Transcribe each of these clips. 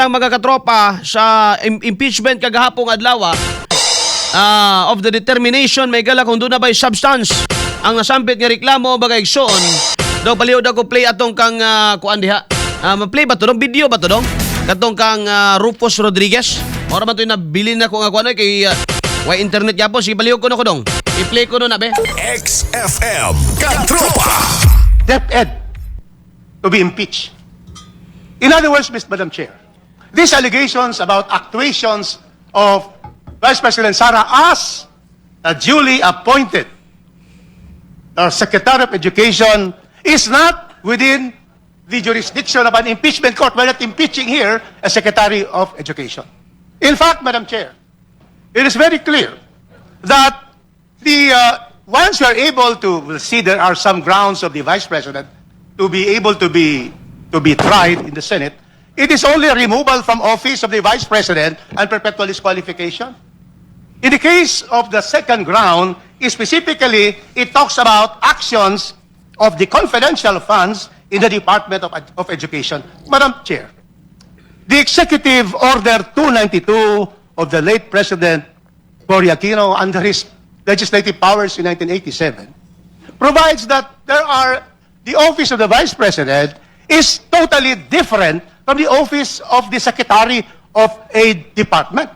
lang mga katropa sa impeachment kagahapong adlaw of the determination may gala kung doon na ba'y substance ang nasampit nga reklamo bagay igsoon. Daw paliw daw ko play atong kang kuan diha. Ma-play ba to dong? Video ba to dong? Katong kang Rufus Rodriguez. Ora man to nabili na ko nga kuan kay way internet gyapon sige paliw ko na ko dong. I-play ko no na be. XFM Katropa. DepEd to be impeached. In other words, Madam Chair, these allegations about actuations of Vice President Sara as a duly appointed Secretary of Education is not within the jurisdiction of an impeachment court. We're not impeaching here a Secretary of Education. In fact, Madam Chair, it is very clear that once you are able to, we'll see there are some grounds of the Vice President to be able to be tried in the Senate, it is only a removal from office of the Vice President and perpetual disqualification. In the case of the second ground, specifically, it talks about actions of the confidential funds in the Department of Education. Madam Chair, the Executive Order 292 of the late President Cory Aquino under his legislative powers in 1987 provides that the office of the Vice President is totally different from the office of the Secretary of a department.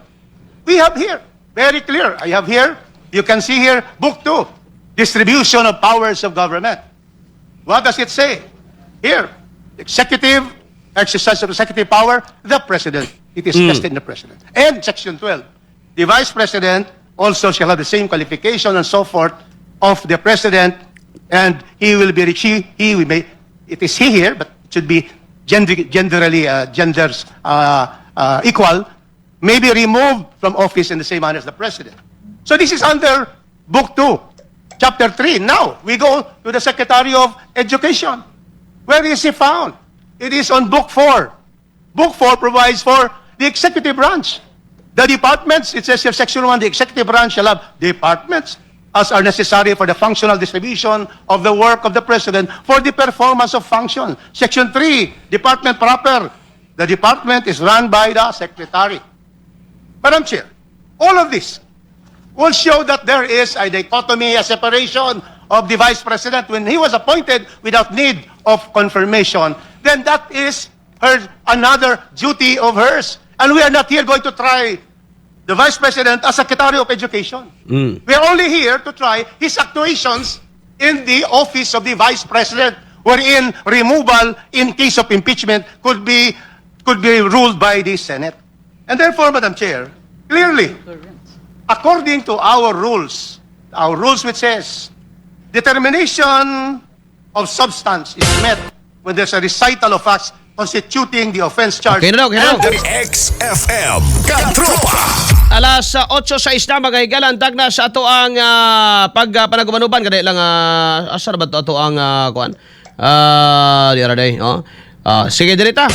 We have here, very clear, I have here, you can see here, Book 2, Distribution of Powers of Government. What does it say? Here, executive, exercise of executive power, the President. It is vested in the President. And Section 12, the Vice President also shall have the same qualification and so forth of the President, and he will be, it is he here, but it should be genders equal, may be removed from office in the same manner as the President. So this is under Book 2, Chapter 3. Now, we go to the Secretary of Education. Where is he found? It is on Book 4. Book 4 provides for the executive branch. The departments, it says here, Section 1, the executive branch shall have departments as are necessary for the functional distribution of the work of the President for the performance of function. Section 3, department proper. The department is run by the Secretary. Madam Chair, all of this will show that there is a dichotomy, a separation of the Vice President when he was appointed without need of confirmation. Then that is another duty of hers. And we are not here going to try the Vice President as Secretary of Education. We are only here to try his actuations in the office of the Vice President, wherein removal in case of impeachment could be ruled by the Senate. And therefore, Madam Chair, clearly, according to our rules which says, determination of substance is met when there's a recital of facts constituting the offense charge. Okay na daw. XFM Katropa. Alas 8:06 na mga higalan tag na sa ato ang pagpanagumanuban kada lang asa ba to ato ang kuan di ara day sige direta.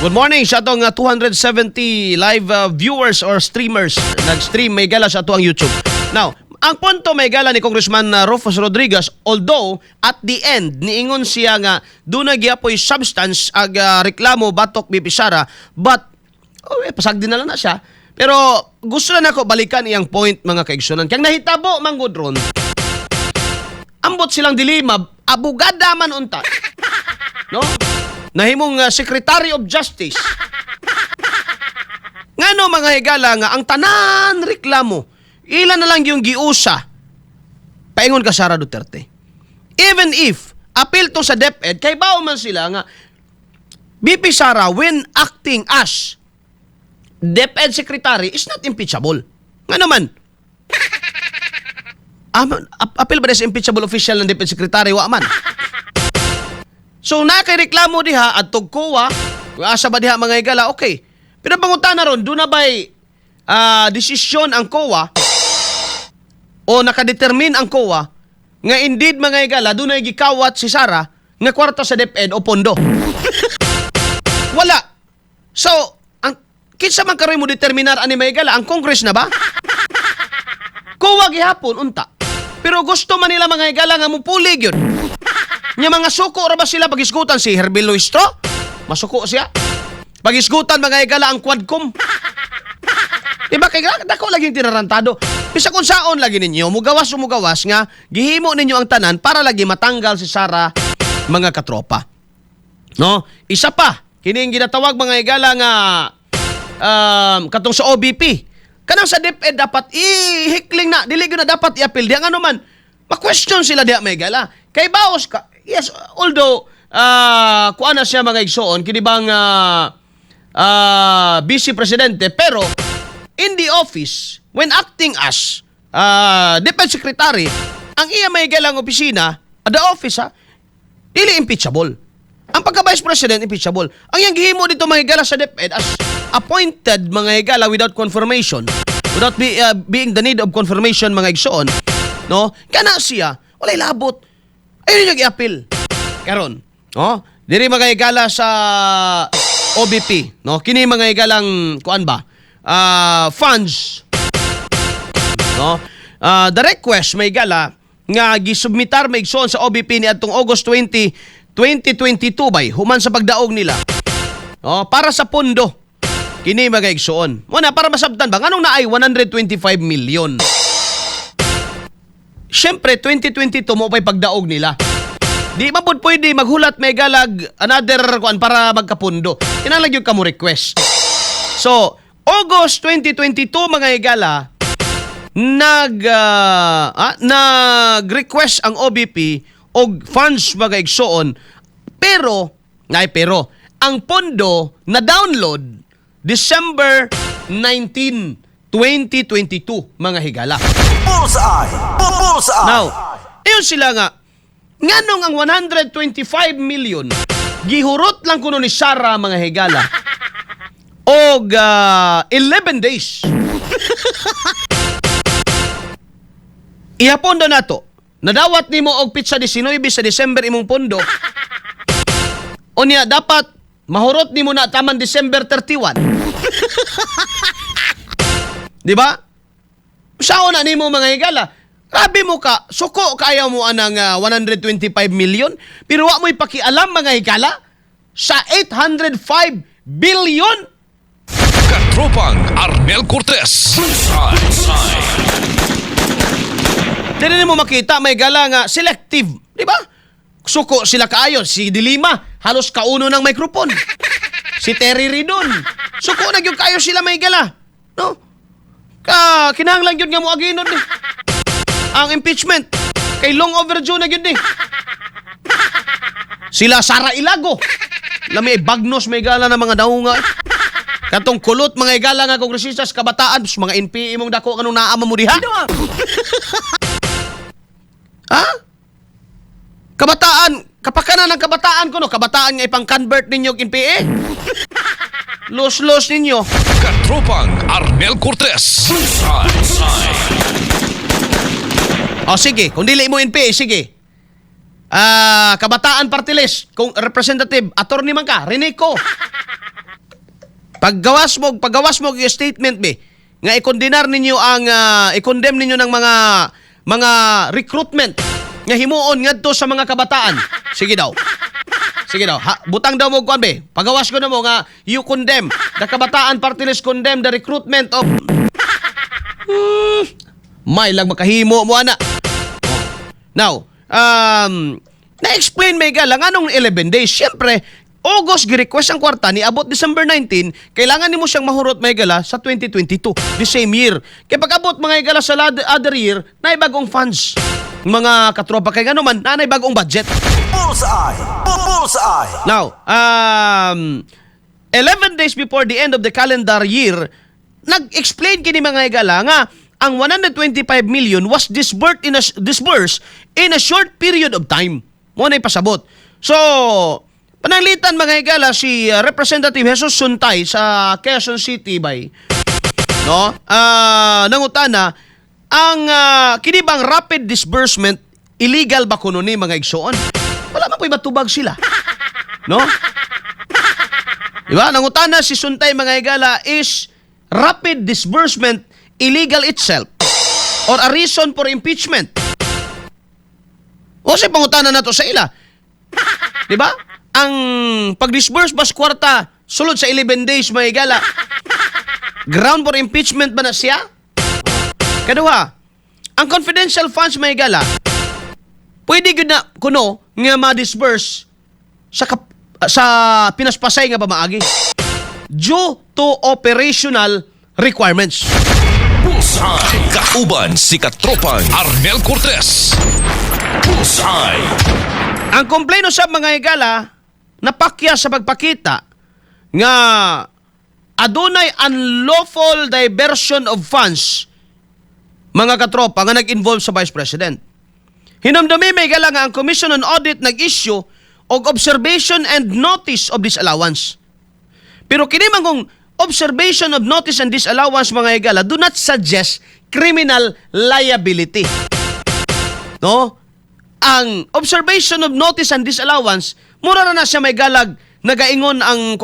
Good morning sa atong 270 live viewers or streamers nag-stream may gala sa ato ang YouTube. Now, ang punto may gala ni Congressman Rufus Rodriguez, although at the end niingon siya nga do na giapoy substance ag reklamo batok BP Sara, but pasagdi na lang na siya. Pero gusto na nako balikan iyang point mga kaigsunan. Kang nahitabo man gud ron. Ambot silang dilema, abogada man unta. No? Nahimong Secretary of Justice. Ngano mga higala nga ang tanan reklamo, ilan na lang yung giusa paingon ka Sara Duterte. Even if appeal to sa DepEd, kay bao man sila nga BP Sara when acting as DepEd Secretary is not impeachable. Nga naman. Appeal ba sa impeachable official ng DepEd Secretary? Wa man. So, nakaireklamo diha at tugkuwa, asa ba diha mga higala, okay. Pero pangutan na ron, doon na ba'y desisyon ang COA o nakadetermine ang COA nga indeed mga higala, doon na gikawat si Sara nga kwarta sa DepEd o pondo. Wala. So, kinsa man karoy mo determinar ani may gala ang Congress na ba? Kuwag gihapon unta. Pero gusto man nila mga higala nga mupulig yun. Nya mga suko ra ba sila pagisgutan si Herbie Luistro? Masuko siya. Pagisgutan mga higala ang Quadcom. Diba kay dako laging tinarantado. Bisa kung saon lagi ninyo mugawas nga gihimo ninyo ang tanan para lagi matanggal si Sara mga katropa. No? Isa pa kining ginatawag mga higala nga katong sa OBP. Kanang sa DepEd dapat ihikling na dili gyud na dapat i-appeal di ang ano man. Ma-question sila diha mga higala. Kay baos ka. Yes, although kuan na siya mga igsoon kini bang vice presidente pero in the office, when acting as Defense Secretary, ang iya may galang opisina, the office dili impeachable. Ang pagka-Vice President, impeachable. Ang yang gihimo dito mga higala sa DepEd as appointed mga higala without confirmation, without being the need of confirmation mga igsoon, no? Kana siya, walay labot. Ayun yung i-appeal. Karon, no? Diri mga higala sa OBP, no? Kini mga higalang, kuan ba? Funds, no? The request may gala nga gisubmitar may igsoon sa OBP ni adtong August 20, 2022 bay human sa pagdaog nila, no? Para sa pondo kini mga igsoon muna para masabtan ba nganong naay 125 million. Syempre 2022 mo pay pagdaog nila. Di ba pud pwede maghulat may galag another kuan para magkapundo. Kinahanglan gyud kamo request. So August 2022 mga higala nag-request ang OBP og funds mga igsoon pero ang pondo na download December 19, 2022 mga higala. Bullseye! Bullseye! Now, ayun sila nga nganong ang 125 million gihurot lang kuno ni Sara mga higala og 11 days. Ihapon daw nato. Nadawat nimo og pizza 19 sa December imong pondo. Unya dapat mahurot nimo na taman December 31. Di ba? Sao na nimo mga higala? Grabe mo ka, suko kaya mo anang 125 million, pero wa mo ipakialam mga higala sa 805 billion. Katropang Arnel Cortez. Dili mo makita may gala nga selective, di ba? Suko sila kaayo, si Dilima halos kauno ng microphone. Si Terry Ridon, suko na gyud kayo sila may gala, no? Kinahanglan gyud nga mo aginon ni. Ang impeachment kay long overdue na gyud ni. Sila Sara Ilago, lami bagnos may gala na mga daunga. Katong kulot mga higala nga kongresista sa kabataan, mga NPA mong dako kanong naama mo diha. Ha? Kabataan, kapakanan ng kabataan ko no, kabataan nga ipang-convert ninyo og NPA. Los ninyo. Katropang Arnel Cortez. O sige, kung dili mo NPA, sige. Kabataan party list, kung representative, attorney man ka, Renico. Paggawas mo yung statement be nga i-condenar ninyo ang i-condemn ninyo ng mga recruitment nga himuon ngadto sa mga kabataan. Sige daw. Butang daw mo kuan be. Pagawas ko na mo nga you condemn the kabataan party list condemn the recruitment of may lang makahimo mo ana. Now, na-explain may galang anong 11 days. Siyempre, August gi-request ang kwarta ni abot December 19, kailangan nimo siyang mahurot may gala sa 2022, the same year. Kaya pag abot mga gala sa other year, na bagong funds. Mga katropa kay gano man, na bagong budget. Bullseye! Bullseye! Now, 11 days before the end of the calendar year, nag-explain kini mga gala nga ang 125 million was disbursed in a short period of time. Mo na pasabot. So, pananglitan mga higala si Representative Jesus Suntay sa Quezon City bay. No? Nangutana ang kinibang rapid disbursement illegal ba kuno ni mga igsoon? Wala man po'y matubag sila. No? Diba? Nangutana si Suntay mga higala is rapid disbursement illegal itself or a reason for impeachment? O sa pangutana na to sa ila. Diba? Ang pag-disburse bas kwarta sulod sa 11 days mga higala. Ground for impeachment ba na siya? Kaduha, ang confidential funds mga higala, pwede yun na kuno nga ma-disburse sa pinaspasay nga pamaagi due to operational requirements. Bullseye. Kauban si Katropang Arnel Cortez. Bullseye. Ang kompleno sa mga higala, napakya sa pagpakita nga adunay unlawful diversion of funds mga katropa nga nag-involve sa Vice President. Hinumdumi may higala nga ang Commission on Audit nag-issue og observation and notice of disallowance. Pero kini man kung observation of notice and disallowance mga higala do not suggest criminal liability. No? Ang observation of notice and disallowance, mura na siya may galag, nagaingon ang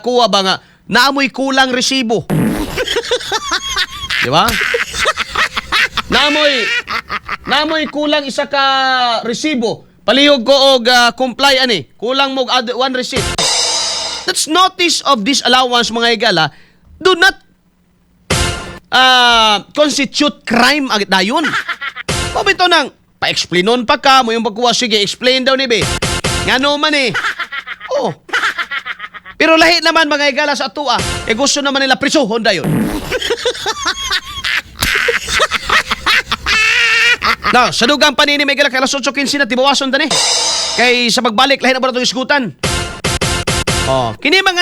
kuha ba nga, naamoy kulang resibo. Di ba? Naamoy kulang isa ka resibo. Palihog ko og comply ani, kulang mo one receipt. That's notice of disallowance mga higala, do not constitute crime agad dayon. Pabito nang pa-explainon pa ka mo yung pagkuha. Sige, explain daw ni be. Ngano man eh. Oh. Pero lahi naman mga higala sa atua. Eh gusto naman nila prisuhon dayon. Now, sa dugang panini may higala kay alas 8:15 na tibawason tani. Kay sa pagbalik lahi na ba itong isgutan? Oh, kini mga